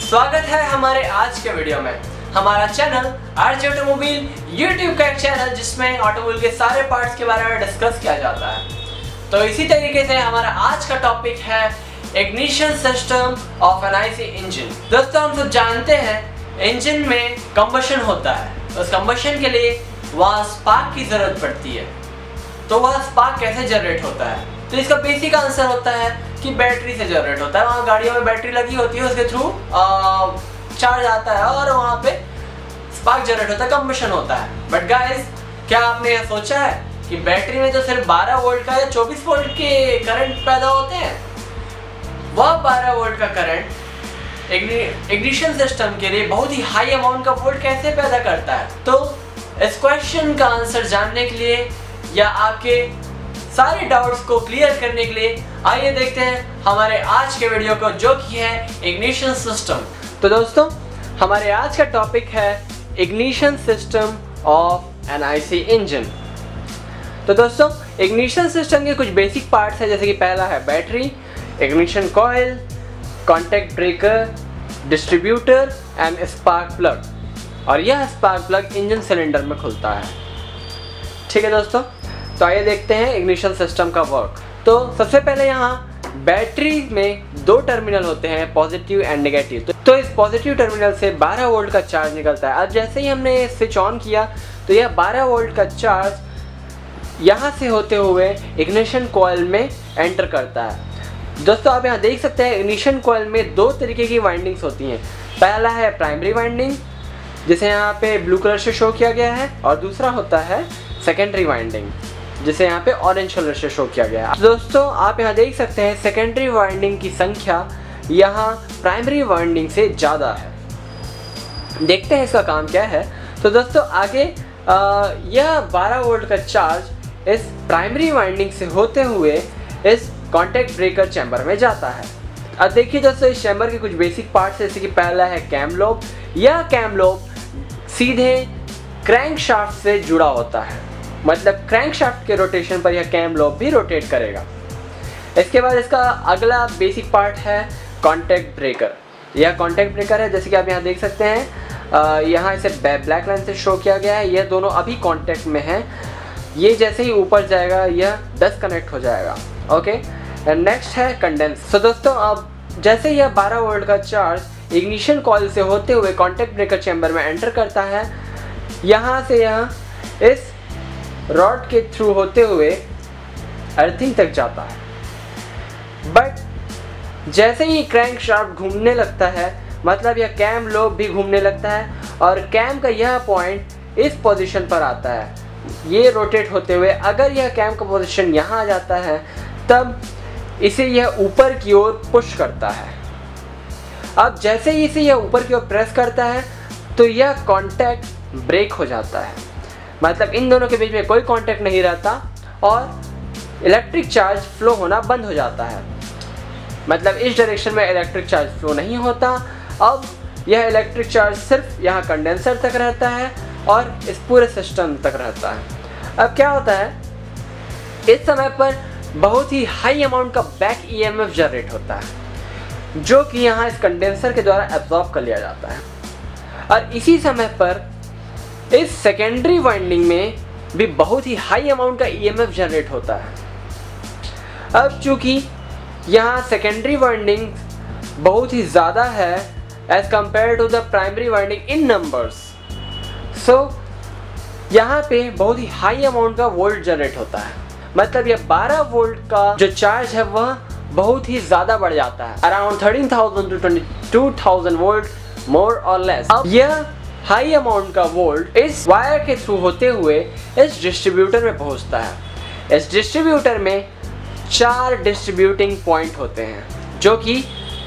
स्वागत है हमारे आज के वीडियो में। हमारा चैनल आरजे ऑटोमोबाइल यूट्यूब का एक चैनल जिसमें ऑटोमोबाइल के सारे पार्ट्स के बारे में डिस्कस किया जाता है। तो इसी तरीके से हमारा आज का टॉपिक है ignition system of an IC engine. दोस्तों, हम सब जानते हैं इंजन में कंबशन होता है। उस कंबशन के लिए वहाँ स्पार्क की जरूरत पड़ती है। तो वह स्पार्क कैसे जनरेट होता है? तो इसका बेसिक आंसर होता है कि बैटरी से जनरेट होता है। वहाँ गाड़ियों में बैटरी लगी होती है, उसके थ्रू चार्ज आता है और वहाँ पे स्पार्क जनरेट होता है, कंबशन होता है। बट गाइस, क्या आपने यह सोचा है कि बैटरी में तो सिर्फ 12 वोल्ट का या 24 वोल्ट के करंट पैदा होते हैं? वह 12 वोल्ट का करंट इग्निशन सिस्टम के लिए बहुत ही हाई अमाउंट का वोल्ट कैसे पैदा करता है? तो इस क्वेश्चन का आंसर जानने के लिए या आपके सारे डाउट्स को क्लियर करने के लिए आइए देखते हैं हमारे आज के वीडियो को, जो कि है इग्निशन सिस्टम। तो दोस्तों, हमारे आज का टॉपिक है ignition system of an IC engine. तो दोस्तों, इग्निशन सिस्टम के कुछ बेसिक पार्ट्स हैं, जैसे कि पहला है battery, ignition coil, contact breaker, distributor and spark plug. और यह स्पार्क प्लग इंजन सिलेंडर में खुलता है। ठीक है दोस्तों, तो आइए देखते हैं इग्निशन सिस्टम का वर्क। तो सबसे पहले यहाँ बैटरी में दो टर्मिनल होते हैं, पॉजिटिव एंड नेगेटिव। तो इस पॉजिटिव टर्मिनल से 12 वोल्ट का चार्ज निकलता है। अब जैसे ही हमने स्विच ऑन किया तो यह 12 वोल्ट का चार्ज यहाँ से होते हुए इग्निशन कॉइल में एंटर करता है। दोस्तों, आप यहाँ देख सकते हैं इग्निशन कॉइल में दो तरीके की वाइंडिंग्स होती हैं। पहला है प्राइमरी वाइंडिंग, जिसे यहाँ पे ब्लू कलर से शो किया गया है, और दूसरा होता है सेकेंडरी वाइंडिंग, जिसे यहाँ पे ऑरेंज कलर से शो किया गया है। दोस्तों, आप यहाँ देख सकते हैं सेकेंडरी वाइंडिंग की संख्या यहाँ प्राइमरी वाइंडिंग से ज़्यादा है। देखते हैं इसका काम क्या है। तो दोस्तों, आगे यह 12 वोल्ट का चार्ज इस प्राइमरी वाइंडिंग से होते हुए इस कॉन्टैक्ट ब्रेकर चैम्बर में जाता है। अब देखिए दोस्तों, इस चैम्बर के कुछ बेसिक पार्ट्स, जैसे कि पहला है कैम लोब। यह कैम लोब सीधे क्रैंक शाफ्ट से जुड़ा होता है, मतलब क्रैंक शाफ्ट के रोटेशन पर यह कैम लोब भी रोटेट करेगा। इसके बाद इसका अगला बेसिक पार्ट है कॉन्टैक्ट ब्रेकर। यह कॉन्टैक्ट ब्रेकर है, जैसे कि आप यहाँ देख सकते हैं। यहाँ इसे ब्लैक लाइन से शो किया गया है। यह दोनों अभी कॉन्टैक्ट में हैं। ये जैसे ही ऊपर जाएगा यह डिस्कनेक्ट हो जाएगा। ओके, नेक्स्ट है कंडेंस। तो दोस्तों, अब जैसे यह 12 वोल्ट का चार्ज इग्निशन कॉइल से होते हुए कॉन्टैक्ट ब्रेकर चैम्बर में एंटर करता है, यहाँ से यह इस रॉड के थ्रू होते हुए अर्थिंग तक जाता है। बट जैसे ही क्रैंक शाफ्ट घूमने लगता है, मतलब यह कैम लोब भी घूमने लगता है, और कैम का यह पॉइंट इस पोजीशन पर आता है, ये रोटेट होते हुए। अगर यह कैम का पोजीशन यहाँ आ जाता है, तब इसे यह ऊपर की ओर पुश करता है। अब जैसे ही इसे यह ऊपर की ओर प्रेस करता है, तो यह कॉन्टैक्ट ब्रेक हो जाता है, मतलब इन दोनों के बीच में कोई कांटेक्ट नहीं रहता और इलेक्ट्रिक चार्ज फ्लो होना बंद हो जाता है। मतलब इस डायरेक्शन में इलेक्ट्रिक चार्ज फ्लो नहीं होता। अब यह इलेक्ट्रिक चार्ज सिर्फ यहाँ कंडेंसर तक रहता है और इस पूरे सिस्टम तक रहता है। अब क्या होता है, इस समय पर बहुत ही हाई अमाउंट का बैक ईएमएफ जनरेट होता है, जो कि यहाँ इस कंडेंसर के द्वारा एब्जॉर्ब कर लिया जाता है। और इसी समय पर इस सेकेंडरी वाइंडिंग में भी बहुत ही हाई अमाउंट का ईएमएफ जनरेट होता है। अब चूंकि यहाँ सेकेंडरी वाइंडिंग बहुत ही ज़्यादा है as compare to the primary winding in numbers, so यहाँ पे बहुत ही हाई अमाउंट का वोल्ट जनरेट होता है। मतलब यह 12 वोल्ट का जो चार्ज है वह बहुत ही ज़्यादा बढ़ जाता है, अराउंड 13,000 to 22,000 वोल्ट, मोर और लेस। अब यह हाई अमाउंट का वोल्ट इस वायर के थ्रू होते हुए इस डिस्ट्रीब्यूटर में पहुंचता है। इस डिस्ट्रीब्यूटर में 4 डिस्ट्रीब्यूटिंग पॉइंट होते हैं, जो कि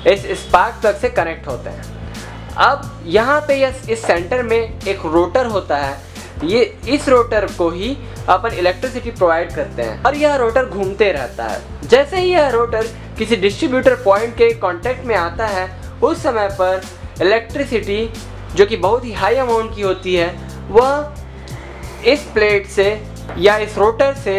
इस स्पार्क प्लग से कनेक्ट होते हैं। अब यहाँ पे इस सेंटर में एक रोटर होता है। ये इस रोटर को ही अपन इलेक्ट्रिसिटी प्रोवाइड करते हैं, और यह रोटर घूमते रहता है। जैसे ही यह रोटर किसी डिस्ट्रीब्यूटर पॉइंट के कांटेक्ट में आता है, उस समय पर इलेक्ट्रिसिटी, जो कि बहुत ही हाई अमाउंट की होती है, वह इस प्लेट से या इस रोटर से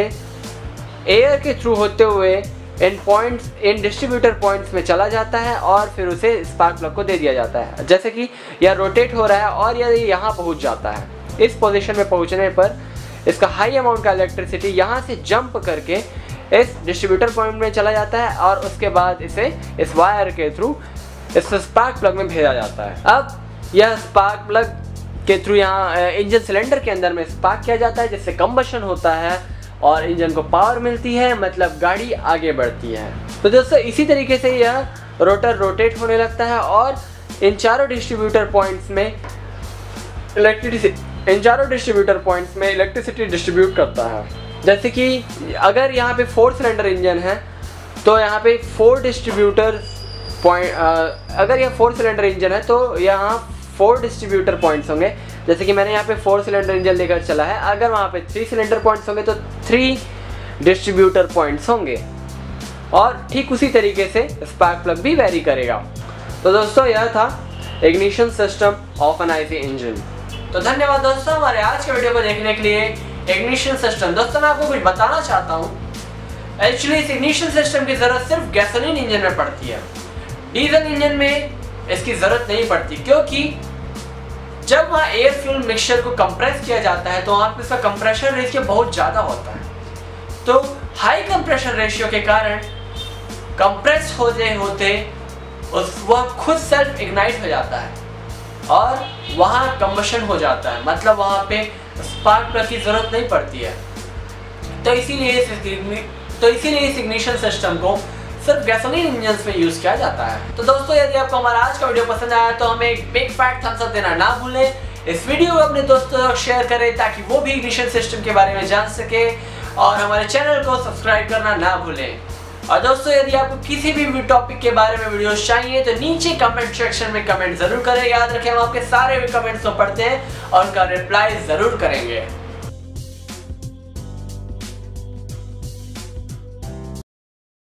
एयर के थ्रू होते हुए इन डिस्ट्रीब्यूटर पॉइंट्स में चला जाता है और फिर उसे स्पार्क प्लग को दे दिया जाता है। जैसे कि यह रोटेट हो रहा है और यह यहाँ पहुँच जाता है। इस पोजीशन में पहुँचने पर इसका हाई अमाउंट का इलेक्ट्रिसिटी यहाँ से जंप करके इस डिस्ट्रीब्यूटर पॉइंट में चला जाता है और उसके बाद इसे इस वायर के थ्रू इस स्पार्क प्लग में भेजा जाता है। अब यह स्पार्क प्लग के थ्रू यहाँ इंजन सिलेंडर के अंदर में स्पार्क किया जाता है, जिससे कंबशन होता है और इंजन को पावर मिलती है, मतलब गाड़ी आगे बढ़ती है। तो दोस्तों इसी तरीके से यह रोटर रोटेट होने लगता है और इन चारों डिस्ट्रीब्यूटर पॉइंट्स में इलेक्ट्रिसिटी डिस्ट्रीब्यूट करता है। जैसे कि अगर यहाँ पे 4 सिलेंडर इंजन है तो यहाँ पे 4 डिस्ट्रीब्यूटर पॉइंट, अगर यह 4 सिलेंडर इंजन है तो यहाँ 4 डिस्ट्रीब्यूटर पॉइंट्स होंगे। जैसे कि मैंने यहाँ पे 4 सिलेंडर इंजन लेकर चला है, अगर वहाँ पे 3 सिलेंडर पॉइंट्स होंगे तो 3 डिस्ट्रीब्यूटर पॉइंट्स होंगे और ठीक उसी तरीके से स्पार्क प्लग भी वेरी करेगा। तो दोस्तों यह था ignition system of an IC engine. तो धन्यवाद दोस्तों हमारे आज के वीडियो को देखने के लिए। इग्निशन सिस्टम दोस्तों मैं आपको कुछ बताना चाहता हूँ। एक्चुअली इस इग्निशन सिस्टम की ज़रूरत सिर्फ गैसोलीन इंजन में पड़ती है, डीजल इंजन में इसकी ज़रूरत नहीं पड़ती, क्योंकि जब वहाँ एयर फ्यूल मिक्सचर को कंप्रेस किया जाता है तो वहाँ पे इसका कंप्रेशन रेशियो बहुत ज़्यादा होता है। तो हाई कंप्रेशन रेशियो के कारण कंप्रेस होते वह खुद सेल्फ इग्नाइट हो जाता है और वहाँ कंबशन हो जाता है, मतलब वहाँ पे स्पार्क प्लग की ज़रूरत नहीं पड़ती है। तो इसीलिए इस इग्निशन सिस्टम को सिर्फ गैसोलीन इंजन में यूज़ किया जाता है। तो दोस्तों यदि आपको हमारा आज का वीडियो पसंद आया तो हमें एक बिग फैट थम्स अप देना ना भूलें। इस वीडियो को अपने दोस्तों को शेयर करें ताकि वो भी इग्निशन सिस्टम के बारे में जान सके और हमारे चैनल को सब्सक्राइब करना ना भूलें। और दोस्तों यदि आपको किसी भी टॉपिक के बारे में वीडियो चाहिए तो नीचे कमेंट सेक्शन में कमेंट जरूर करें। याद रखें हम आपके सारे कमेंट्स को पढ़ते हैं और उनका रिप्लाई जरूर करेंगे।